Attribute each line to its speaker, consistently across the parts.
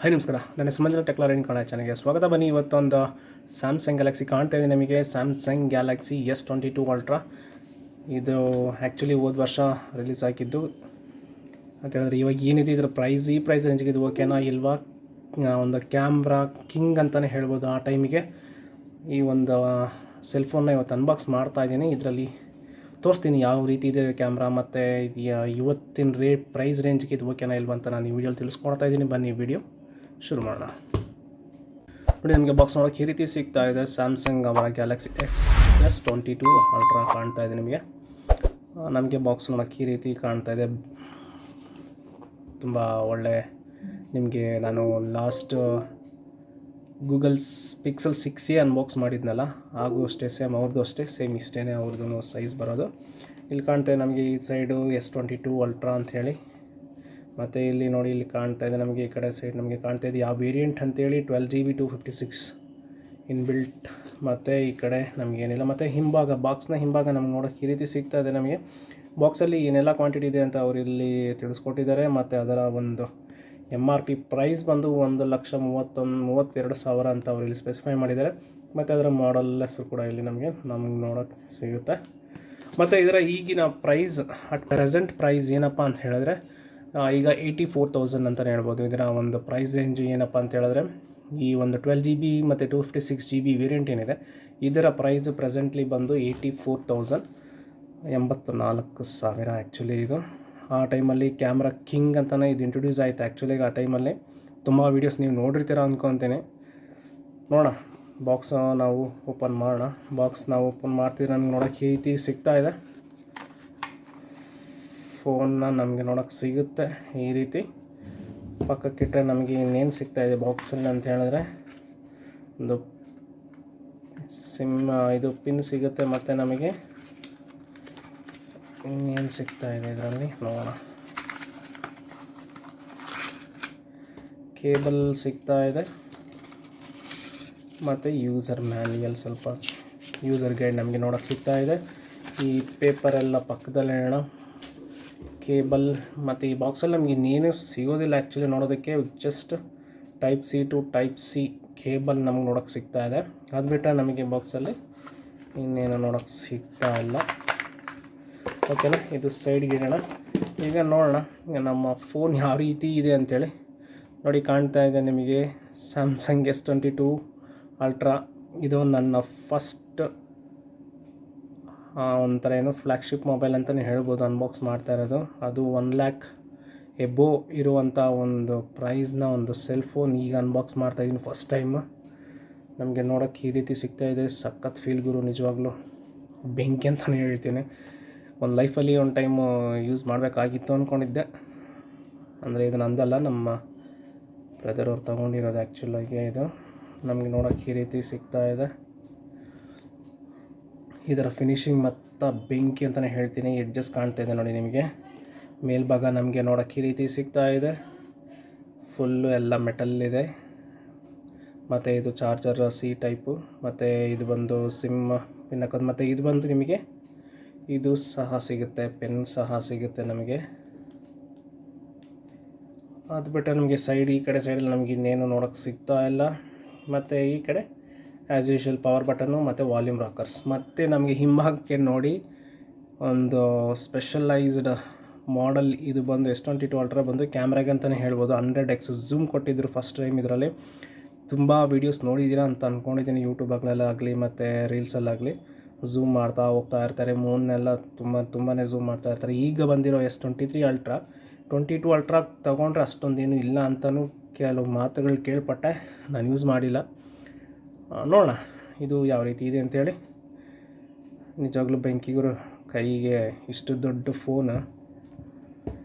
Speaker 1: Hi ನಮಸ್ಕಾರ, ನನ್ನ ಮಂಜುನಾಥ್ ಕನ್ನಡ ಚಾನಲ್ಗೆ ಸ್ವಾಗತ. ಬನ್ನಿ, ಇವತ್ತೊಂದು ಸ್ಯಾಮ್ಸಂಗ್ ಗ್ಯಾಲಕ್ಸಿ ಕಾಣ್ತಾ ಇದೆ ನಿಮಗೆ. Samsung Galaxy S22 Ultra. ಇದು ಆ್ಯಕ್ಚುಲಿ ಹೋದ ವರ್ಷ ರಿಲೀಸ್ ಆಗಿದ್ದು ಅಂತ ಹೇಳಿದ್ರೆ, ಇವಾಗ ಏನಿದೆ ಇದರ ಪ್ರೈಸ್, ಈ ಪ್ರೈಸ್ ರೇಂಜಿಗೆ ಇದು ಓಕೆನಾ ಇಲ್ವಾ, ಒಂದು ಕ್ಯಾಮ್ರಾ ಕಿಂಗ್ ಅಂತಲೇ ಹೇಳ್ಬೋದು. ಆ ಟೈಮಿಗೆ ಈ ಒಂದು ಸೆಲ್ಫೋನ್ನ ಇವತ್ತು ಅನ್ಬಾಕ್ಸ್ ಮಾಡ್ತಾಯಿದ್ದೀನಿ. ಇದರಲ್ಲಿ ತೋರಿಸ್ತೀನಿ ಯಾವ ರೀತಿ ಇದೆ ಕ್ಯಾಮ್ರಾ, ಮತ್ತು ಇವತ್ತಿನ ಪ್ರೈಸ್ ರೇಂಜ್ಗೆ ಇದು ಓಕೆನಾ ಇಲ್ವಾ ಅಂತ ನಾನು ಈ ವಿಡಿಯೋಲಿ ತಿಳಿಸ್ಕೊಡ್ತಾ ಇದ್ದೀನಿ. ಬನ್ನಿ ವಿಡಿಯೋ ಶುರು ಮಾಡೋಣ. ನೋಡಿ, ನಮಗೆ ಬಾಕ್ಸ್ ನೋಡೋಕೆ ಈ ರೀತಿ ಸಿಗ್ತಾ ಇದೆ. ಸ್ಯಾಮ್ಸಂಗ್ ಅವರ ಗ್ಯಾಲಕ್ಸಿ S22 Ultra ಕಾಣ್ತಾ ಇದೆ ನಿಮಗೆ. ನಮಗೆ ಬಾಕ್ಸ್ ನೋಡೋಕೆ ಈ ರೀತಿ ಕಾಣ್ತಾ ಇದೆ. ತುಂಬ ಒಳ್ಳೆ, ನಿಮಗೆ ನಾನು last Google pixel 6a unbox ಮಾಡಿದ್ನಲ್ಲ, ಹಾಗೂ ಅಷ್ಟೇ ಸೇಮ್ ಅವ್ರದ್ದು ಅಷ್ಟೇ ಸೇಮ್ ಇಷ್ಟೇ ಅವ್ರದ್ದು ಸೈಜ್ ಬರೋದು. ಇಲ್ಲಿ ಕಾಣ್ತಾ ಇದೆ ನಮಗೆ ಈ ಸೈಡು S22 Ultra ಅಂತ ಹೇಳಿ. ಮತ್ತು ಇಲ್ಲಿ ನೋಡಿ, ಇಲ್ಲಿ ಕಾಣ್ತಾ ಇದೆ ನಮಗೆ ಈ ಕಡೆ ಸೈಡ್ ನಮಗೆ ಕಾಣ್ತಾ ಇದೆ ಯಾವ ವೇರಿಯಂಟ್ ಅಂತೇಳಿ 12GB 256 ಇನ್ಬಿಲ್ಟ್. ಮತ್ತು ಈ ಕಡೆ ನಮಗೇನಿಲ್ಲ. ಮತ್ತು ಹಿಂಭಾಗ, ಬಾಕ್ಸ್ನ ಹಿಂಭಾಗ ನಮ್ಗೆ ನೋಡೋಕೆ ಈ ರೀತಿ ಸಿಗ್ತಾ ಇದೆ ನಮಗೆ. ಬಾಕ್ಸಲ್ಲಿ ಏನೆಲ್ಲ ಕ್ವಾಂಟಿಟಿ ಇದೆ ಅಂತ ಅವರು ಇಲ್ಲಿ ತಿಳಿಸ್ಕೊಟ್ಟಿದ್ದಾರೆ. ಮತ್ತು ಅದರ ಒಂದು MRP ಪ್ರೈಸ್ ಬಂದು 1,32,000 ಅಂತ ಅವರು ಇಲ್ಲಿ ಸ್ಪೆಸಿಫೈ ಮಾಡಿದ್ದಾರೆ. ಮತ್ತು ಅದರ ಮಾಡಲ್ ಹೆಸರು ಕೂಡ ಇಲ್ಲಿ ನಮಗೆ ನೋಡೋಕ್ಕೆ ಸಿಗುತ್ತೆ. ಮತ್ತು ಇದರ ಈಗಿನ ಪ್ರೈಸ್, ಅಟ್ ಪ್ರೆಸೆಂಟ್ ಪ್ರೈಸ್ ಏನಪ್ಪ ಅಂತ ಹೇಳಿದ್ರೆ, ಈಗ 84,000 ಅಂತಲೇ ಹೇಳ್ಬೋದು. ಇದರ ಒಂದು ಪ್ರೈಸ್ ರೇಂಜು ಏನಪ್ಪ ಅಂತ ಹೇಳಿದ್ರೆ, ಈ ಒಂದು 12GB ಮತ್ತು 256GB ವೇರಿಯಂಟ್ ಏನಿದೆ, ಇದರ ಪ್ರೈಸ್ ಪ್ರೆಸೆಂಟ್ಲಿ ಬಂದು 84,000 ಆ್ಯಕ್ಚುಲಿ. ಇದು ಆ ಟೈಮಲ್ಲಿ ಕ್ಯಾಮ್ರಾ ಕಿಂಗ್ ಅಂತಲೇ ಇದು ಇಂಟ್ರೊಡ್ಯೂಸ್ ಆಯಿತು ಆ್ಯಕ್ಚುಲಿ. ಆ ಟೈಮಲ್ಲಿ ತುಂಬ ವೀಡಿಯೋಸ್ ನೀವು ನೋಡಿರ್ತೀರ ಅಂದ್ಕೊತೀನಿ. ನೋಡೋಣ, ಬಾಕ್ಸ್ ನಾವು ಓಪನ್ ಮಾಡೋಣ. ಬಾಕ್ಸ್ ನಾವು ಓಪನ್ ಮಾಡ್ತಿದ್ರೆ ನನಗೆ ನೋಡೋಕ್ಕೆ ಈ ರೀತಿ ಸಿಗ್ತಾ ಇದೆ. ಫೋನ್ನ ನಮಗೆ ನೋಡೋಕ್ಕೆ ಸಿಗುತ್ತೆ ಈ ರೀತಿ. ಪಕ್ಕಕ್ಕಿಟ್ಟರೆ ನಮಗೆ ಇನ್ನೇನು ಸಿಗ್ತಾಯಿದೆ ಬಾಕ್ಸಲ್ಲಿ ಅಂತ ಹೇಳಿದ್ರೆ, ಒಂದು ಇದು ಪಿನ್ ಸಿಗುತ್ತೆ. ಮತ್ತು ನಮಗೆ ಇನ್ನೇನು ಸಿಗ್ತಾಯಿದೆ ಇದರಲ್ಲಿ ನೋಡೋಣ. ಕೇಬಲ್ ಸಿಗ್ತಾ ಇದೆ, ಮತ್ತು ಯೂಸರ್ ಮ್ಯಾನ್ಯಲ್, ಸ್ವಲ್ಪ ಯೂಸರ್ ಗೈಡ್ ನಮಗೆ ನೋಡೋಕ್ಕೆ ಸಿಗ್ತಾ ಇದೆ. ಈ ಪೇಪರೆಲ್ಲ ಪಕ್ಕದಲ್ಲೇ ಹೇಳೋಣ. ಕೇಬಲ್ ಮತ್ತು ಈ ಬಾಕ್ಸಲ್ಲಿ ನಮಗೆ ಇನ್ನೇನು ಸಿಗೋದಿಲ್ಲ ಆ್ಯಕ್ಚುಲಿ ನೋಡೋದಕ್ಕೆ. Just type C to type C cable ನಮ್ಗೆ ನೋಡೋಕ್ಕೆ ಸಿಗ್ತಾ ಇದೆ. ಅದು ಬಿಟ್ಟರೆ ನಮಗೆ ಬಾಕ್ಸಲ್ಲಿ ಇನ್ನೇನು ನೋಡೋಕ್ಕೆ ಸಿಗ್ತಾ ಇಲ್ಲ. ಓಕೆನಾ, ಇದು ಸೈಡ್ಗೆ ಇಡೋಣ. ಈಗ ನೋಡೋಣ ನಮ್ಮ ಫೋನ್ ಯಾವ ರೀತಿ ಇದೆ ಅಂಥೇಳಿ. ನೋಡಿ, ಕಾಣ್ತಾ ಇದೆ ನಿಮಗೆ ಸ್ಯಾಮ್ಸಂಗ್ S22 Ultra. ಇದು ನನ್ನ ಫಸ್ಟ್ ಒಂಥರ ಏನು ಫ್ಲ್ಯಾಗ್ಶಿಪ್ ಮೊಬೈಲ್ ಅಂತಲೇ ಹೇಳ್ಬೋದು ಅನ್ಬಾಕ್ಸ್ ಮಾಡ್ತಾ ಇರೋದು. ಅದು 1 lakh ಎಬೋ ಇರುವಂಥ ಒಂದು ಪ್ರೈಸ್ನ ಒಂದು ಸೆಲ್ ಫೋನ್ ಈಗ ಅನ್ಬಾಕ್ಸ್ ಮಾಡ್ತಾಯಿದ್ದೀನಿ ಫಸ್ಟ್ ಟೈಮ್. ನಮಗೆ ನೋಡೋಕ್ಕೆ ಈ ರೀತಿ ಸಿಗ್ತಾಯಿದೆ. ಸಖತ್ ಫೀಲ್ ಗುರು, ನಿಜವಾಗ್ಲೂ ಬೆಂಕಿ ಅಂತಲೇ ಹೇಳ್ತೀನಿ. ಒಂದು ಲೈಫಲ್ಲಿ ಒಂದು ಟೈಮು ಯೂಸ್ ಮಾಡಬೇಕಾಗಿತ್ತು ಅಂದ್ಕೊಂಡಿದ್ದೆ. ಅಂದರೆ ಇದು ನಂದಲ್ಲ, ನಮ್ಮ ಬ್ರದರ್ ಅವ್ರು ತೊಗೊಂಡಿರೋದು ಆ್ಯಕ್ಚುಲಾಗಿ. ಇದು ನಮಗೆ ನೋಡೋಕ್ಕೆ ಈ ರೀತಿ ಸಿಗ್ತಾ ಇದೆ. ಇದರ ಫಿನಿಶಿಂಗ್ ಮತ್ತು ಬೆಂಕಿ ಅಂತಲೇ ಹೇಳ್ತೀನಿ. ಎಡ್ಜಸ್ ಕಾಣ್ತಾ ಇದೆ ನೋಡಿ ನಿಮಗೆ. ಮೇಲ್ಭಾಗ ನಮಗೆ ನೋಡೋಕ್ಕೆ ಈ ರೀತಿ ಸಿಗ್ತಾ ಇದೆ. ಫುಲ್ಲು ಎಲ್ಲ ಮೆಟಲ್ ಇದೆ. ಮತ್ತು ಇದು ಚಾರ್ಜರ್ ಸಿ ಟೈಪು. ಮತ್ತು ಇದು ಬಂದು ಸಿಮ್ ಪಿನ್ ಹಾಕೋದು. ಮತ್ತು ಇದು ಬಂದು ನಿಮಗೆ ಇದು ಸಹ ಸಿಗುತ್ತೆ, ಪೆನ್ ಸಹ ಸಿಗುತ್ತೆ ನಮಗೆ. ಅದು ಬಿಟ್ಟರೆ ನಮಗೆ ಸೈಡ್, ಈ ಕಡೆ ಸೈಡಲ್ಲಿ ನಮಗೆ ಇನ್ನೇನು ನೋಡೋಕ್ಕೆ ಸಿಗ್ತಾ ಇಲ್ಲ. ಮತ್ತು ಈ ಕಡೆ ಆ್ಯಸ್ ಯೂಶುವಲ್ ಪವರ್ ಬಟನ್ನು ಮತ್ತು ವಾಲ್ಯೂಮ್ ರಾಕರ್ಸ್. ಮತ್ತು ನಮಗೆ ಹಿಂಭಾಗಕ್ಕೆ ನೋಡಿ ಒಂದು ಸ್ಪೆಷಲೈಸ್ಡ್ ಮಾಡಲ್. ಇದು ಬಂದು S22 Ultra ಬಂದು ಕ್ಯಾಮ್ರಾಗೆ ಅಂತಲೇ ಹೇಳ್ಬೋದು. 100x ಝೂಮ್ ಕೊಟ್ಟಿದ್ದರು ಫಸ್ಟ್ ಟೈಮ್ ಇದರಲ್ಲಿ. ತುಂಬ ವೀಡಿಯೋಸ್ ನೋಡಿದ್ದೀರಾ ಅಂತ ಅಂದ್ಕೊಂಡಿದ್ದೀನಿ, ಯೂಟ್ಯೂಬಾಗಲಾಗಲಿ ಮತ್ತು ರೀಲ್ಸಲ್ಲಾಗಲಿ. ಝೂಮ್ ಮಾಡ್ತಾ ಹೋಗ್ತಾ ಇರ್ತಾರೆ, ಮೂನ್ನೆಲ್ಲ ತುಂಬಾ ಝೂಮ್ ಮಾಡ್ತಾ ಇರ್ತಾರೆ. ಈಗ ಬಂದಿರೋ S23 Ultra 22 Ultra ತೊಗೊಂಡ್ರೆ ಅಷ್ಟೊಂದೇನು ಇಲ್ಲ ಅಂತಲೂ ಕೆಲವು ಮಾತುಗಳು ಕೇಳ್ಪಟ್ಟೆ. ನಾನು ಯೂಸ್ ಮಾಡಿಲ್ಲ, ನೋಡೋಣ ಇದು ಯಾವ ರೀತಿ ಇದೆ ಅಂಥೇಳಿ. ನಿಜವಾಗ್ಲೂ ಬೆಂಕಿಗುರು, ಕೈಗೆ ಇಷ್ಟು ದೊಡ್ಡ ಫೋನು.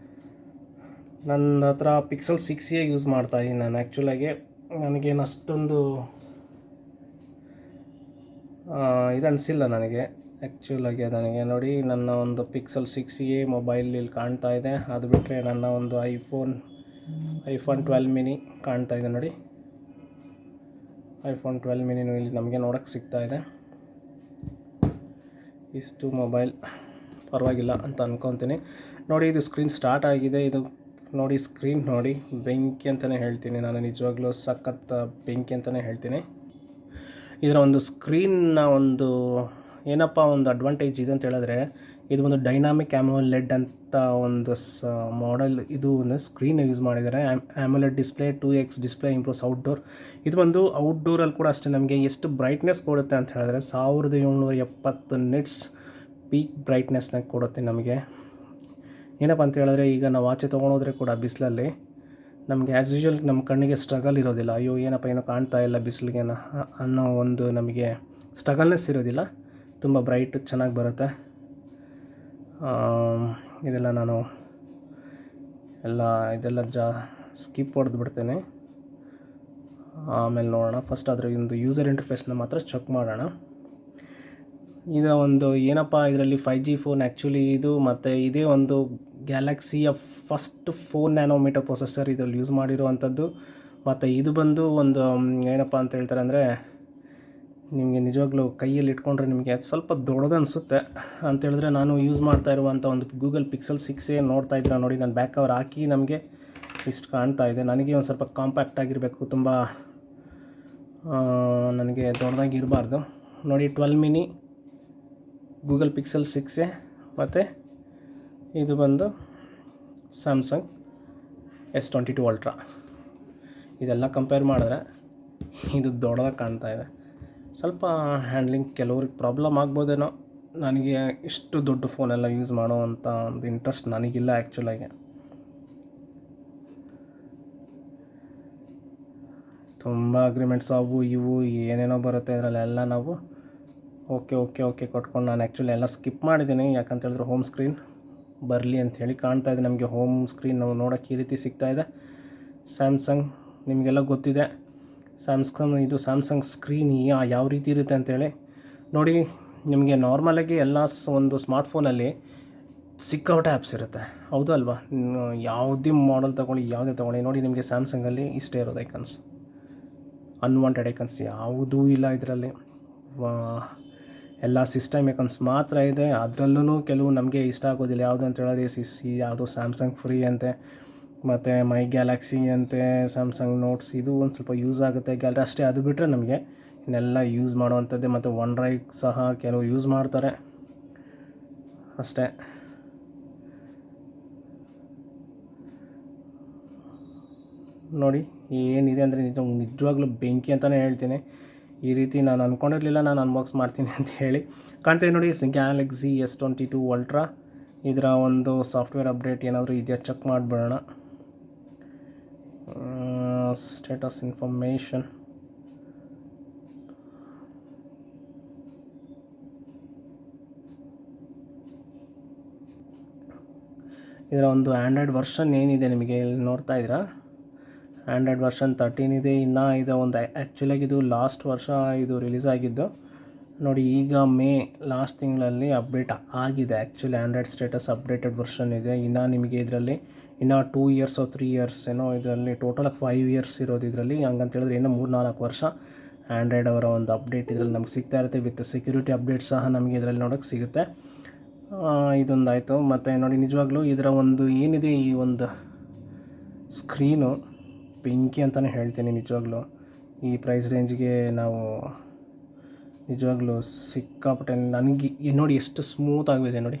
Speaker 1: ನನ್ನ ಹತ್ರ ಪಿಕ್ಸೆಲ್ 6a ಯೂಸ್ ಮಾಡ್ತಾಯಿದ್ದೀನಿ ನಾನು ಆ್ಯಕ್ಚುಲಾಗಿ. ನನಗೇನು ಅಷ್ಟೊಂದು ಇದು ಅನಿಸಿಲ್ಲ ನನಗೆ ಆ್ಯಕ್ಚುಲಾಗಿ. ನನಗೆ ನೋಡಿ, ನನ್ನ ಒಂದು ಪಿಕ್ಸೆಲ್ 6a ಮೊಬೈಲ್ ಇಲ್ಲಿ ಕಾಣ್ತಾ ಇದೆ. ಅದು ಬಿಟ್ಟರೆ ನನ್ನ ಒಂದು ಐಫೋನ್ 12 ಮಿನಿ ಕಾಣ್ತಾ ಇದೆ ನೋಡಿ. iPhone 12 ಮಿನಿನೂ ಇಲ್ಲಿ ನಮಗೆ ನೋಡೋಕ್ಕೆ ಸಿಗ್ತಾ ಇದೆ. ಇಷ್ಟು ಮೊಬೈಲ್ ಪರವಾಗಿಲ್ಲ ಅಂತ ಅಂದ್ಕೊತೀನಿ. ನೋಡಿ, ಇದು ಸ್ಕ್ರೀನ್ ಸ್ಟಾರ್ಟ್ ಆಗಿದೆ. ಇದು ನೋಡಿ ಸ್ಕ್ರೀನ್ ನೋಡಿ, ಬೆಂಕಿ ಅಂತಲೇ ಹೇಳ್ತೀನಿ ನಾನು, ನಿಜವಾಗ್ಲೂ ಸಖತ್ ಬೆಂಕಿ ಅಂತಲೇ ಹೇಳ್ತೀನಿ. ಇದರ ಒಂದು ಸ್ಕ್ರೀನ್ನ ಒಂದು ಏನಪ್ಪ ಒಂದು ಅಡ್ವಾಂಟೇಜ್ ಇದೆ ಅಂತ ಹೇಳಿದ್ರೆ, ಇದು ಒಂದು ಡೈನಾಮಿಕ್ ಆ್ಯಮೋಲೆಡ್ ಅಂತ ಒಂದು ಮಾಡೆಲ್, ಇದು ಒಂದು ಸ್ಕ್ರೀನ್ ಯೂಸ್ ಮಾಡಿದ್ದಾರೆ. AMOLED display 2x display improves outdoor. ಇದು ಒಂದು ಔಟ್ಡೋರಲ್ಲಿ ಕೂಡ ಅಷ್ಟೇ ನಮಗೆ ಎಷ್ಟು ಬ್ರೈಟ್ನೆಸ್ ಕೊಡುತ್ತೆ ಅಂತ ಹೇಳಿದ್ರೆ 1770 ನಿಟ್ಸ್ ಪೀಕ್ ಬ್ರೈಟ್ನೆಸ್ನಾಗ ಕೊಡುತ್ತೆ ನಮಗೆ. ಏನಪ್ಪ ಅಂತ ಹೇಳಿದ್ರೆ, ಈಗ ನಾವು ಆಚೆ ತೊಗೊಂಡೋದ್ರೆ ಕೂಡ ಬಿಸಿಲಲ್ಲಿ ನಮಗೆ ಆ್ಯಸ್ ಯೂಶ್ವಲ್ ನಮ್ಮ ಕಣ್ಣಿಗೆ ಸ್ಟ್ರಗಲ್ ಇರೋದಿಲ್ಲ. ಅಯ್ಯೋ ಏನಪ್ಪ ಏನೋ ಕಾಣ್ತಾ ಇಲ್ಲ ಬಿಸಿಲಿಗೆ ಅನ್ನೋ ಒಂದು ನಮಗೆ ಸ್ಟ್ರಗಲ್ನೆಸ್ ಇರೋದಿಲ್ಲ. ತುಂಬ ಬ್ರೈಟ್ ಚೆನ್ನಾಗಿ ಬರುತ್ತೆ. ಇದೆಲ್ಲ ನಾನು ಇದೆಲ್ಲ ಸ್ಕಿಪ್ ಹೊಡೆದು ಬಿಡ್ತೇನೆ, ಆಮೇಲೆ ನೋಡೋಣ. ಫಸ್ಟ್ ಅದರ ಒಂದು ಯೂಸರ್ ಇಂಟರ್ಫೇಸ್ನ ಮಾತ್ರ ಚೆಕ್ ಮಾಡೋಣ. ಇದು ಒಂದು ಏನಪ್ಪ ಇದರಲ್ಲಿ 5G ಫೋನ್ ಆ್ಯಕ್ಚುಲಿ ಇದು, ಮತ್ತು ಇದೇ ಒಂದು ಗ್ಯಾಲಕ್ಸಿಯ ಫಸ್ಟ್ 4 ನ್ಯಾನೋಮೀಟರ್ ಪ್ರೊಸೆಸರ್ ಇದರಲ್ಲಿ ಯೂಸ್ ಮಾಡಿರುವಂಥದ್ದು. ಮತ್ತು ಇದು ಬಂದು ಒಂದು ಏನಪ್ಪ ಅಂತ ಹೇಳ್ತಾರೆ ಅಂದರೆ, ನಿಮಗೆ ನಿಜವಾಗ್ಲೂ ಕೈಯಲ್ಲಿ ಇಟ್ಕೊಂಡ್ರೆ ನಿಮಗೆ ಸ್ವಲ್ಪ ದೊಡ್ಡದು ಅನಿಸುತ್ತೆ. ಅಂತೇಳಿದ್ರೆ ನಾನು ಯೂಸ್ ಮಾಡ್ತಾ ಇರುವಂಥ ಒಂದು ಗೂಗಲ್ ಪಿಕ್ಸೆಲ್ 6 ನೋಡ್ತಾ ಇದ್ದೀರಾ ನೋಡಿ, ನಾನು ಬ್ಯಾಕ್ ಕವರ್ ಹಾಕಿ ನಮಗೆ ಇಷ್ಟು ಕಾಣ್ತಾ ಇದೆ. ನನಗೆ ಒಂದು ಸ್ವಲ್ಪ ಕಾಂಪ್ಯಾಕ್ಟ್ ಆಗಿರಬೇಕು, ತುಂಬ ನನಗೆ ದೊಡ್ಡದಾಗಿ ಇರಬಾರ್ದು. ನೋಡಿ 12 ಮಿನಿ ಗೂಗಲ್ ಪಿಕ್ಸೆಲ್ 6 ಮತ್ತು ಇದು ಬಂದು ಸ್ಯಾಮ್ಸಂಗ್ S22 Ultra. ಇದೆಲ್ಲ ಕಂಪೇರ್ ಮಾಡಿದ್ರೆ ಇದು ದೊಡ್ಡದಾಗಿ ಕಾಣ್ತಾ ಇದೆ. ಸ್ವಲ್ಪ ಹ್ಯಾಂಡ್ಲಿಂಗ್ ಕೆಲವ್ರಿಗೆ ಪ್ರಾಬ್ಲಮ್ ಆಗ್ಬೋದೇನೋ. ನನಗೆ ಇಷ್ಟು ದೊಡ್ಡ ಫೋನೆಲ್ಲ ಯೂಸ್ ಮಾಡೋ ಅಂಥ ಒಂದು ಇಂಟ್ರೆಸ್ಟ್ ನನಗಿಲ್ಲ ಆ್ಯಕ್ಚುಲಾಗಿ. ತುಂಬ ಅಗ್ರಿಮೆಂಟ್ಸ್ ಅವು ಇವು ಏನೇನೋ ಬರುತ್ತೆ, ಇದರಲ್ಲೆಲ್ಲ ನಾವು ಓಕೆ ಕೊಟ್ಕೊಂಡು ನಾನು ಆ್ಯಕ್ಚುಲಿ ಎಲ್ಲ ಸ್ಕಿಪ್ ಮಾಡಿದ್ದೀನಿ. ಯಾಕಂತ ಹೇಳಿದ್ರೆ ಹೋಮ್ ಸ್ಕ್ರೀನ್ ಬರಲಿ ಅಂಥೇಳಿ ಕಾಣ್ತಾ ಇದೆ ನಮಗೆ. ಹೋಮ್ ಸ್ಕ್ರೀನ್ ನಾವು ನೋಡೋಕ್ಕೆ ಈ ರೀತಿ ಸಿಗ್ತಾಯಿದೆ. ಸ್ಯಾಮ್ಸಂಗ್ ನಿಮಗೆಲ್ಲ ಗೊತ್ತಿದೆ, ಇದು ಸ್ಯಾಮ್ಸಂಗ್ ಸ್ಕ್ರೀನ್ ಯಾವ ರೀತಿ ಇರುತ್ತೆ ಅಂಥೇಳಿ. ನೋಡಿ ನಿಮಗೆ ನಾರ್ಮಲಾಗಿ ಎಲ್ಲ ಒಂದು ಸ್ಮಾರ್ಟ್ಫೋನಲ್ಲಿ ಸಿಕ್ಕಾಪಟ್ಟೆ ಆ್ಯಪ್ಸ್ ಇರುತ್ತೆ, ಹೌದು ಅಲ್ವಾ? ಯಾವುದೇ ಮಾಡಲ್ ಯಾವುದೇ ತೊಗೊಳ್ಳಿ ನೋಡಿ, ನಿಮಗೆ ಸ್ಯಾಮ್ಸಂಗಲ್ಲಿ ಇಷ್ಟೇ ಇರೋದು ಐಕನ್ಸ್, ಅನ್ವಾಂಟೆಡ್ ಐಕನ್ಸ್ ಯಾವುದೂ ಇಲ್ಲ ಇದರಲ್ಲಿ. ಎಲ್ಲ ಸಿಸ್ಟಮ್ ಐಕನ್ಸ್ ಮಾತ್ರ ಇದೆ. ಅದರಲ್ಲೂ ಕೆಲವು ನಮಗೆ ಇಷ್ಟ ಆಗೋದಿಲ್ಲ. ಯಾವುದು ಅಂತ ಹೇಳಿದ್ರೆ ಯಾವುದು ಸ್ಯಾಮ್ಸಂಗ್ ಫ್ರೀ ಅಂತೆ, ಮತ್ತು ಮೈ ಗ್ಯಾಲಕ್ಸಿ ಅಂತೆ, ಸ್ಯಾಮ್ಸಂಗ್ ನೋಟ್ಸ್ ಇದು ಒಂದು ಸ್ವಲ್ಪ ಯೂಸ್ ಆಗುತ್ತೆ ಗ್ಯಾಲರಿ ಅಷ್ಟೇ. ಅದು ಬಿಟ್ಟರೆ ನಮಗೆ ಇನ್ನೆಲ್ಲ ಯೂಸ್ ಮಾಡುವಂಥದ್ದೇ. ಮತ್ತು ಒನ್ ಡ್ರೈವ್ ಸಹ ಕೆಲವು ಯೂಸ್ ಮಾಡ್ತಾರೆ ಅಷ್ಟೇ. ನೋಡಿ ಏನಿದೆ ಅಂದರೆ ನಿಜವಾಗ್ಲೂ ಬೆಂಕಿ ಅಂತಲೇ ಹೇಳ್ತೀನಿ. ಈ ರೀತಿ ನಾನು ಅಂದ್ಕೊಂಡಿರಲಿಲ್ಲ ನಾನು ಅನ್ಬಾಕ್ಸ್ ಮಾಡ್ತೀನಿ ಅಂತ ಹೇಳಿ. ಕಾಣ್ತೀವಿ ನೋಡಿ, ಗ್ಯಾಲಕ್ಸಿ S22 Ultra. ಇದರ ಒಂದು ಸಾಫ್ಟ್ವೇರ್ ಅಪ್ಡೇಟ್ ಏನಾದರೂ ಇದೆಯಾ ಚೆಕ್ ಮಾಡಿಬಿಡೋಣ. ಸ್ಟೇಟಸ್ ಇನ್ಫಾರ್ಮೇಷನ್ ಇದರ ಒಂದು ಆ್ಯಂಡ್ರಾಯ್ಡ್ ವರ್ಷನ್ ಏನಿದೆ ನಿಮಗೆ ಇಲ್ಲಿ ನೋಡ್ತಾ ಇದ್ದೀರಾ, ಆ್ಯಂಡ್ರಾಯ್ಡ್ ವರ್ಷನ್ 13 ಇದೆ. ಇನ್ನು ಇದು ಒಂದು ಆ್ಯಕ್ಚುಲಾಗಿ ಇದು ಲಾಸ್ಟ್ ವರ್ಷ ಇದು ರಿಲೀಸ್ ಆಗಿದ್ದು ನೋಡಿ. ಈಗ ಮೇ ಲಾಸ್ಟ್ ತಿಂಗಳಲ್ಲಿ ಅಪ್ಡೇಟ್ ಆಗಿದೆ actually. Android status updated version ಇದೆ. ಇನ್ನು ನಿಮಗೆ ಇದರಲ್ಲಿ ಇನ್ನೂ 2 ಇಯರ್ಸ್ 3 ಇಯರ್ಸ್ ಏನೋ ಇದರಲ್ಲಿ ಟೋಟಲಾಗಿ 5 ಇಯರ್ಸ್ ಇರೋದು ಇದರಲ್ಲಿ. ಹಂಗಂತ ಹೇಳಿದ್ರೆ ಇನ್ನೂ 3-4 ವರ್ಷ ಆ್ಯಂಡ್ರಾಯ್ಡ್ ಅವರ ಒಂದು ಅಪ್ಡೇಟ್ ಇದರಲ್ಲಿ ನಮ್ಗೆ ಸಿಗ್ತಾ ಇರುತ್ತೆ. ವಿತ್ ಸೆಕ್ಯೂರಿಟಿ ಅಪ್ಡೇಟ್ ಸಹ ನಮಗೆ ಇದರಲ್ಲಿ ನೋಡೋಕ್ಕೆ ಸಿಗುತ್ತೆ. ಇದೊಂದಾಯಿತು. ಮತ್ತು ನೋಡಿ ನಿಜವಾಗ್ಲೂ ಇದರ ಒಂದು ಏನಿದೆ ಈ ಒಂದು ಸ್ಕ್ರೀನು ಬೆಂಕಿ ಅಂತಲೇ ಹೇಳ್ತೀನಿ ನಿಜವಾಗ್ಲೂ. ಈ ಪ್ರೈಸ್ ರೇಂಜ್ಗೆ ನಾವು ನಿಜವಾಗ್ಲೂ ಸಿಕ್ಕಾಪಟ್ಟೆ ನನಗೆ ನೋಡಿ ಎಷ್ಟು ಸ್ಮೂತ್ ಆಗಿದೆ ನೋಡಿ.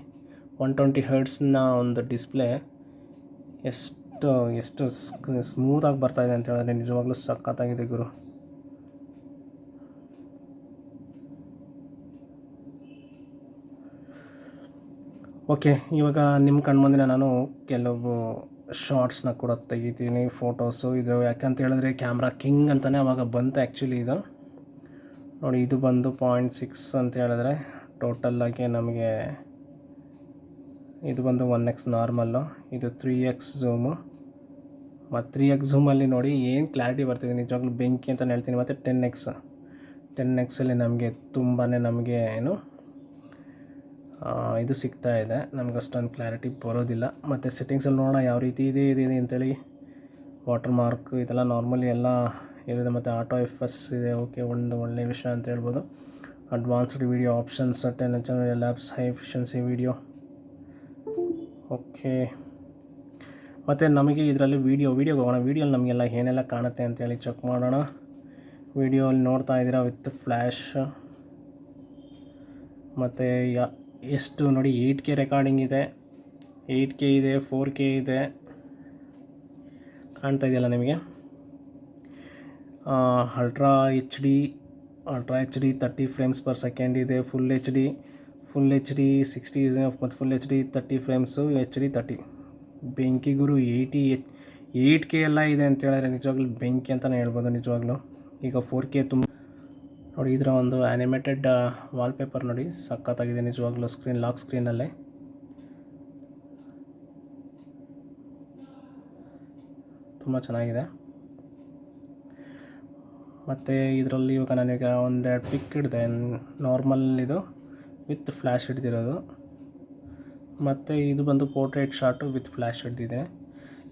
Speaker 1: 120 ಹರ್ಟ್ಸ್ನ ಒಂದು ಡಿಸ್ಪ್ಲೇ ಎಷ್ಟು ಸ್ಮೂತಾಗಿ ಬರ್ತಾಯಿದೆ ಅಂತ ಹೇಳಿದ್ರೆ ನಿಜವಾಗ್ಲೂ ಸಖತ್ತಾಗಿದೆ ಗುರು. ಓಕೆ, ಇವಾಗ ನಿಮ್ಮ ಕಣ್ಮುಂದಿನ ನಾನು ಕೆಲವು ಶಾರ್ಟ್ಸ್ನ ಕೂಡ ತೆಗಿತೀನಿ, ಫೋಟೋಸು. ಇದು ಯಾಕಂತ ಹೇಳಿದ್ರೆ ಕ್ಯಾಮ್ರಾ ಕಿಂಗ್ ಅಂತಲೇ ಅವಾಗ ಬಂತು ಆ್ಯಕ್ಚುಲಿ. ಇದು ನೋಡಿ, ಇದು ಬಂದು 0.6 ಅಂತ ಹೇಳಿದ್ರೆ ಟೋಟಲ್ಲಾಗಿ ನಮಗೆ ಇದು ಬಂದು 1x ನಾರ್ಮಲ್ಲು, ಇದು 3x ಝೂಮು. ಮತ್ತು 3x ಝೂಮಲ್ಲಿ ನೋಡಿ ಏನು ಕ್ಲಾರಿಟಿ ಬರ್ತಿದೆ, ನಿಜವಾಗ್ಲೂ ಬೆಂಕಿ ಅಂತಲೇ ಹೇಳ್ತೀನಿ. ಮತ್ತು 10x ನಮಗೆ ತುಂಬಾ ನಮಗೆ ಇದು ಸಿಗ್ತಾ ಇದೆ, ನಮ್ಗೆ ಅಷ್ಟೊಂದು ಕ್ಲಾರಿಟಿ ಬರೋದಿಲ್ಲ. ಮತ್ತು ಸೆಟ್ಟಿಂಗ್ಸಲ್ಲಿ ನೋಡೋಣ ಯಾವ ರೀತಿ ಇದೆ ಅಂತೇಳಿ. ವಾಟರ್ ಮಾರ್ಕ್ ಇದೆಲ್ಲ ನಾರ್ಮಲಿ ಎಲ್ಲ ಇರುತ್ತೆ. ಮತ್ತು ಆಟೋ FS ಇದೆ. ಓಕೆ, ಒಂದು ಒಳ್ಳೆಯ ವಿಷಯ ಅಂತ ಹೇಳ್ಬೋದು. Advanced video options, 10 labs, high efficiency video. Okay, ಮತ್ತು ನಮಗೆ ಇದರಲ್ಲಿ ವೀಡಿಯೋಗೆ ಹೋಗೋಣ. ವೀಡಿಯೋಲಿ ನಮಗೆಲ್ಲ ಏನೆಲ್ಲ ಕಾಣುತ್ತೆ ಅಂತೇಳಿ ಚೆಕ್ ಮಾಡೋಣ. ವೀಡಿಯೋಲಿ ನೋಡ್ತಾ ಇದ್ದೀರಾ ವಿತ್ ಫ್ಲ್ಯಾಶ್. ಮತ್ತು ಎಷ್ಟು ನೋಡಿ 8K ರೆಕಾರ್ಡಿಂಗ್ ಇದೆ, 8K ಇದೆ, 4K ಇದೆ, ಕಾಣ್ತಾ ಇದೆಯಲ್ಲ ನಿಮಗೆ. Ultra H D 30 frames per second ಇದೆ. ಫುಲ್ ಎಚ್ ಡಿ 60 ಇದೆ ಮತ್ತು full H D 30 frames, H D 30. ಬೆಂಕಿ ಗುರು 8K ಎಲ್ಲ ಇದೆ ಅಂತ ಹೇಳಿದ್ರೆ ನಿಜವಾಗ್ಲೂ ಬೆಂಕಿ ಅಂತಲೇ ಹೇಳ್ಬೋದು ನಿಜವಾಗ್ಲೂ. ಈಗ 4K ತುಂಬ ನೋಡಿ. ಇದರ ಒಂದು ಆ್ಯನಿಮೇಟೆಡ್ ವಾಲ್ಪೇಪರ್ ನೋಡಿ ಸಖತ್ತಾಗಿದೆ ನಿಜವಾಗ್ಲೂ. ಲಾಕ್ ಸ್ಕ್ರೀನಲ್ಲೇ ತುಂಬ ಚೆನ್ನಾಗಿದೆ. ಮತ್ತು ಇದರಲ್ಲಿ ಇವಾಗ ನನಗೆ ಒಂದೆರಡು ಪಿಕ್ ಹಿಡಿದೆ, ನಾರ್ಮಲ್ ಇದು ವಿತ್ ಫ್ಲ್ಯಾಶ್ ಹಿಡ್ದಿರೋದು. ಮತ್ತು ಇದು ಬಂದು ಪೋರ್ಟ್ರೇಟ್ ಶಾಟು ವಿತ್ ಫ್ಲ್ಯಾಶ್ ಹಿಡ್ದಿದೆ.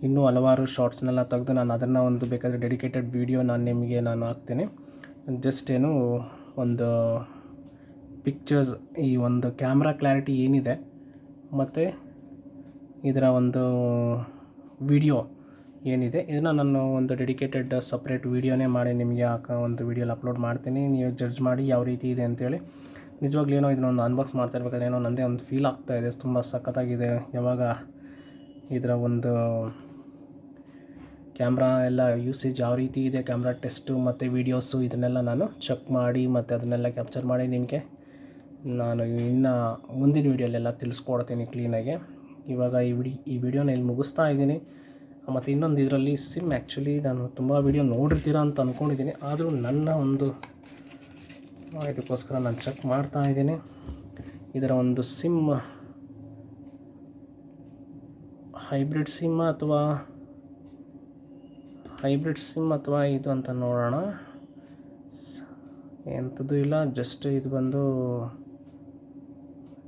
Speaker 1: ಇನ್ನೂ ಹಲವಾರು ಶಾರ್ಟ್ಸ್ನೆಲ್ಲ ತೆಗೆದು ನಾನು ಅದನ್ನು ಒಂದು ಬೇಕಾದರೆ ಡೆಡಿಕೇಟೆಡ್ ವೀಡಿಯೋ ನಾನು ಹಾಕ್ತೀನಿ. ಜಸ್ಟ್ ಏನು ಒಂದು ಪಿಕ್ಚರ್ಸ್, ಈ ಒಂದು ಕ್ಯಾಮ್ರಾ ಕ್ಲಾರಿಟಿ ಏನಿದೆ ಮತ್ತು ಇದರ ಒಂದು ವಿಡಿಯೋ ಏನಿದೆ, ಇದನ್ನು ನಾನು ಒಂದು ಡೆಡಿಕೇಟೆಡ್ ಸಪ್ರೇಟ್ ವೀಡಿಯೋನೇ ಮಾಡಿ ನಿಮಗೆ ಒಂದು ವೀಡಿಯೋಲಿ ಅಪ್ಲೋಡ್ ಮಾಡ್ತೀನಿ. ನೀವು ಜಡ್ಜ್ ಮಾಡಿ ಯಾವ ರೀತಿ ಇದೆ ಅಂತೇಳಿ. ನಿಜವಾಗ್ಲೂ ಏನೋ ಇದನ್ನೊಂದು ಅನ್ಬಾಕ್ಸ್ ಮಾಡ್ತಾ ಇರ್ಬೇಕಾದ್ರೆ ಏನೋ ನನ್ನದೇ ಒಂದು ಫೀಲ್ ಆಗ್ತಾಯಿದೆ. ತುಂಬ ಸಖತ್ತಾಗಿದೆ. ಯಾವಾಗ ಇದರ ಒಂದು ಕ್ಯಾಮ್ರಾ ಎಲ್ಲ ಯೂಸೇಜ್ ಯಾವ ರೀತಿ ಇದೆ, ಕ್ಯಾಮ್ರಾ ಟೆಸ್ಟು ಮತ್ತು ವೀಡಿಯೋಸು ಇದನ್ನೆಲ್ಲ ನಾನು ಚೆಕ್ ಮಾಡಿ ಮತ್ತು ಅದನ್ನೆಲ್ಲ ಕ್ಯಾಪ್ಚರ್ ಮಾಡಿ ನಿಮಗೆ ನಾನು ಇನ್ನು ಮುಂದಿನ ವೀಡಿಯೋಲೆಲ್ಲ ತಿಳಿಸ್ಕೊಡ್ತೀನಿ ಕ್ಲೀನಾಗಿ. ಇವಾಗ ಈ ವಿಡಿಯೋನ ಇಲ್ಲಿ ಮುಗಿಸ್ತಾ ಇದ್ದೀನಿ. ಮತ್ತು ಇನ್ನೊಂದು ಇದರಲ್ಲಿ ಸಿಮ್, ಆ್ಯಕ್ಚುಲಿ ನಾನು ತುಂಬ ವೀಡಿಯೋ ನೋಡಿರ್ತೀರ ಅಂತ ಅಂದ್ಕೊಂಡಿದ್ದೀನಿ. ಆದರೂ ನನ್ನ ಒಂದು ಇದಕ್ಕೋಸ್ಕರ ನಾನು ಚೆಕ್ ಮಾಡ್ತಾ ಇದ್ದೀನಿ. ಇದರ ಒಂದು ಸಿಮ್ ಹೈಬ್ರಿಡ್ ಸಿಮ್ ಅಥವಾ ಇದು ಅಂತ ನೋಡೋಣ. ಎಂಥದ್ದು ಇಲ್ಲ, ಜಸ್ಟ್ ಇದು ಬಂದು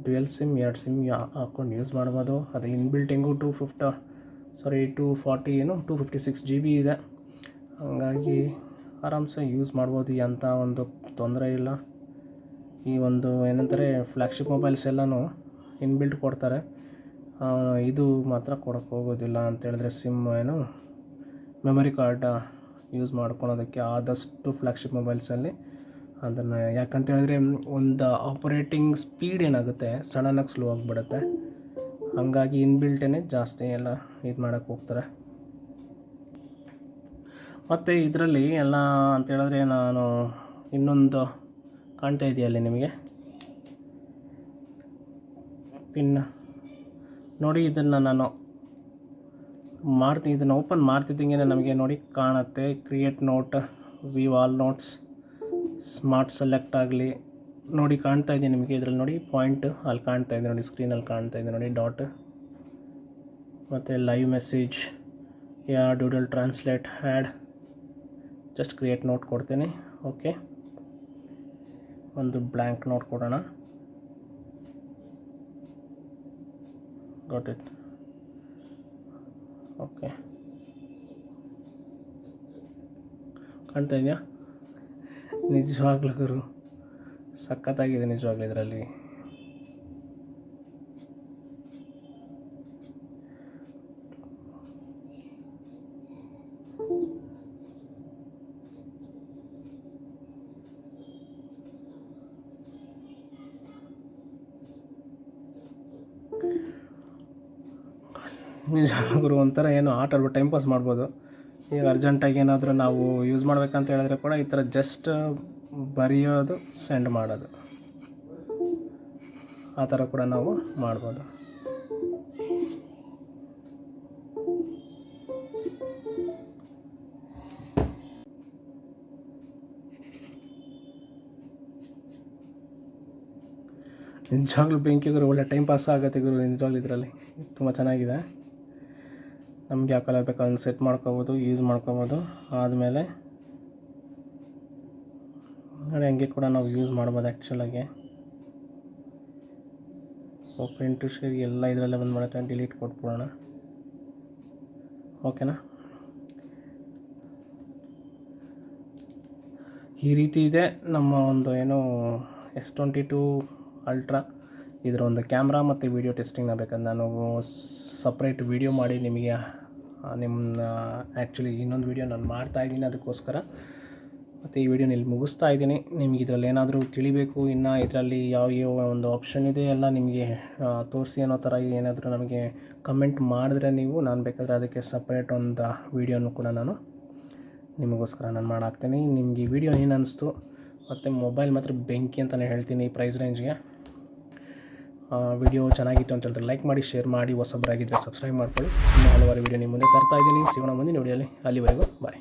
Speaker 1: ಡ್ಯುಯಲ್ ಸಿಮ್, 2 ಸಿಮ್ ಹಾಕ್ಕೊಂಡು ಯೂಸ್ ಮಾಡ್ಬೋದು. ಅದು ಇನ್ಬಿಲ್ಟಿಂಗು 256 GB ಇದೆ. ಹಾಗಾಗಿ ಆರಾಮ್ಸೆ ಯೂಸ್ ಮಾಡ್ಬೋದು, ಅಂಥ ಒಂದು ತೊಂದರೆ ಇಲ್ಲ. ಈ ಒಂದು ಏನಂತಾರೆ ಫ್ಲ್ಯಾಗ್ಶಿಪ್ ಮೊಬೈಲ್ಸ್ ಎಲ್ಲನೂ ಇನ್ಬಿಲ್ಟ್ ಕೊಡ್ತಾರೆ, ಇದು ಮಾತ್ರ ಕೊಡೋಕ್ಕೆ ಹೋಗೋದಿಲ್ಲ. ಅಂತೇಳಿದ್ರೆ ಸಿಮ್ ಏನು ಮೆಮೊರಿ ಕಾರ್ಡ್ ಯೂಸ್ ಮಾಡ್ಕೊಳೋದಕ್ಕೆ ಆದಷ್ಟು ಫ್ಲ್ಯಾಗ್ಶಿಪ್ ಮೊಬೈಲ್ಸಲ್ಲಿ ಅದನ್ನು, ಯಾಕಂತೇಳಿದ್ರೆ ಒಂದು ಆಪರೇಟಿಂಗ್ ಸ್ಪೀಡ್ ಏನಾಗುತ್ತೆ ಸಡನ್ನಾಗಿ ಸ್ಲೋ ಆಗಿಬಿಡುತ್ತೆ. ಹಾಗಾಗಿ ಇನ್ಬಿಲ್ಟೇ ಜಾಸ್ತಿ ಎಲ್ಲ ಇದು ಮಾಡೋಕ್ಕೆ ಹೋಗ್ತಾರೆ. ಮತ್ತು ಇದರಲ್ಲಿ ಎಲ್ಲ ಅಂತೇಳಿದ್ರೆ ನಾನು ಇನ್ನೊಂದು ಕಾಣ್ತಾ ಇದೆಯಲ್ಲಿ ನಿಮಗೆ ಪಿನ್ ನೋಡಿ. ಇದನ್ನು ನಾನು ಇದನ್ನು ಓಪನ್ ಮಾಡ್ತಿದ್ದಂಗೆ ನಮಗೆ ನೋಡಿ ಕಾಣುತ್ತೆ create note, view all notes, smart select ಆಗಲಿ ನೋಡಿ ಕಾಣ್ತಾ ಇದೆ ನಿಮಗೆ. ಇದರಲ್ಲಿ ನೋಡಿ ಪಾಯಿಂಟ್ ಅಲ್ಲಿ ಕಾಣ್ತಾ ಇದೆ ನೋಡಿ, ಸ್ಕ್ರೀನಲ್ಲಿ ಕಾಣ್ತಾ ಇದೆ ನೋಡಿ ಡಾಟ್. ಮತ್ತು live message, doodle translate, add. Just create note ಕೊಡ್ತೀನಿ. ಓಕೆ, ಒಂದು ಬ್ಲ್ಯಾಂಕ್ ನೋಟ್ ಕೊಡೋಣ. Got it. ಓಕೆ, ಕಾಣ್ತಾ ಇದೆಯಾ? ನಿಜವಾಗ್ಲೂ ಗುರು ಸಖತ್ತಾಗಿದೆ ನಿಜವಾಗ್ಲೂ ಇದರಲ್ಲಿ. ನಿಜವಾಗ್ಲೂ ಒಂಥರ ಏನೋ ಆಟ ಆಡ್ಬಿಟ್ಟು ಟೈಮ್ ಪಾಸ್ ಮಾಡ್ಬೋದು. ಈಗ ಅರ್ಜೆಂಟಾಗಿ ಏನಾದರೂ ನಾವು ಯೂಸ್ ಮಾಡಬೇಕಂತ ಹೇಳಿದ್ರೆ ಕೂಡ ಈ ಥರ ಜಸ್ಟ್ ಬರೆಯೋದು, ಸೆಂಡ್ ಮಾಡೋದು, ಆ ಥರ ಕೂಡ ನಾವು ಮಾಡ್ಬೋದು. ನಿಜವಾಗ್ಲೂ ಬೆಂಕಿ ಗುರು, ಒಳ್ಳೆ ಟೈಮ್ ಪಾಸ್ ಆಗುತ್ತೆ ಗುರು ನಿಜವಾಗ್ಲೂ. ಇದರಲ್ಲಿ ತುಂಬ ಚೆನ್ನಾಗಿದೆ. ನಮಗೆ ಯಾವ ಕಲರ್ ಬೇಕು ಅದನ್ನು ಸೆಟ್ ಮಾಡ್ಕೋಬೋದು, ಯೂಸ್ ಮಾಡ್ಕೋಬೋದು. ಆದಮೇಲೆ ನೋಡಿ ಹಂಗೆ ಕೂಡ ನಾವು ಯೂಸ್ ಮಾಡ್ಬೋದು ಆ್ಯಕ್ಚುಲಾಗಿ. ಓಪನ್ ಟು ಶೇರ್ ಎಲ್ಲ ಇದರಲ್ಲೇ ಬಂದು ಮಾಡುತ್ತೆ. ಡಿಲೀಟ್ ಕೊಟ್ಬಿಡೋಣ. ಓಕೆನಾ? ಈ ರೀತಿ ಇದೆ ನಮ್ಮ ಒಂದು ಏನು S22 Ultra. ಇದರ ಒಂದು ಕ್ಯಾಮ್ರಾ ಮತ್ತು ವೀಡಿಯೋ ಟೆಸ್ಟಿಂಗ್ನ ಬೇಕಾದ್ರೆ ನಾನು ಸಪ್ರೇಟ್ ವೀಡಿಯೋ ಮಾಡಿ ನಿಮಗೆ ನಿಮ್ಮ ಆ್ಯಕ್ಚುಲಿ ಇನ್ನೊಂದು ವೀಡಿಯೋ ನಾನು ಮಾಡ್ತಾಯಿದ್ದೀನಿ ಅದಕ್ಕೋಸ್ಕರ. ಮತ್ತು ಈ ವಿಡಿಯೋನ ಇಲ್ಲಿ ಮುಗಿಸ್ತಾ ಇದ್ದೀನಿ. ನಿಮಗೆ ಇದರಲ್ಲಿ ಏನಾದರೂ ತಿಳಿಬೇಕು, ಇನ್ನು ಇದರಲ್ಲಿ ಯಾವ ಒಂದು ಆಪ್ಷನ್ ಇದೆ ಎಲ್ಲ ನಿಮಗೆ ತೋರಿಸಿ ಅನ್ನೋ ಥರ ಏನಾದರೂ ನಮಗೆ ಕಮೆಂಟ್ ಮಾಡಿದ್ರೆ ನಾನು ಬೇಕಾದರೆ ಅದಕ್ಕೆ ಸಪ್ರೇಟ್ ಒಂದು ವೀಡಿಯೋನು ಕೂಡ ನಾನು ನಿಮಗೋಸ್ಕರ ನಾನು ಮಾಡಾಕ್ತೀನಿ. ನಿಮಗೆ ಈ ವಿಡಿಯೋ ಏನು ಅನ್ನಿಸ್ತು, ಮತ್ತು ಮೊಬೈಲ್ ಮಾತ್ರ ಬೆಂಕಿ ಅಂತಲೇ ಹೇಳ್ತೀನಿ ಈ ಪ್ರೈಸ್ ರೇಂಜ್ಗೆ. ವಿಡಿಯೋ ಚೆನ್ನಾಗಿತ್ತು ಅಂತ ಹೇಳಿದ್ರೆ ಲೈಕ್ ಮಾಡಿ, ಶೇರ್ ಮಾಡಿ, ಹೊಸಬರಾಗಿದ್ದರೆ ಸಬ್ಸ್ಕ್ರೈಬ್ ಮಾಡ್ಕೊಳ್ಳಿ. ಇನ್ನೂ ಹಲವಾರು ವಿಡಿಯೋ ನಿಮ್ಮ ಮುಂದೆ ತರ್ತಾ ಇದ್ದೀನಿ. ಸಿಗೋಣ ಮುಂದಿನ ವಿಡಿಯೋಲಿ. ಅಲ್ಲಿವರೆಗೂ ಬಾಯ್.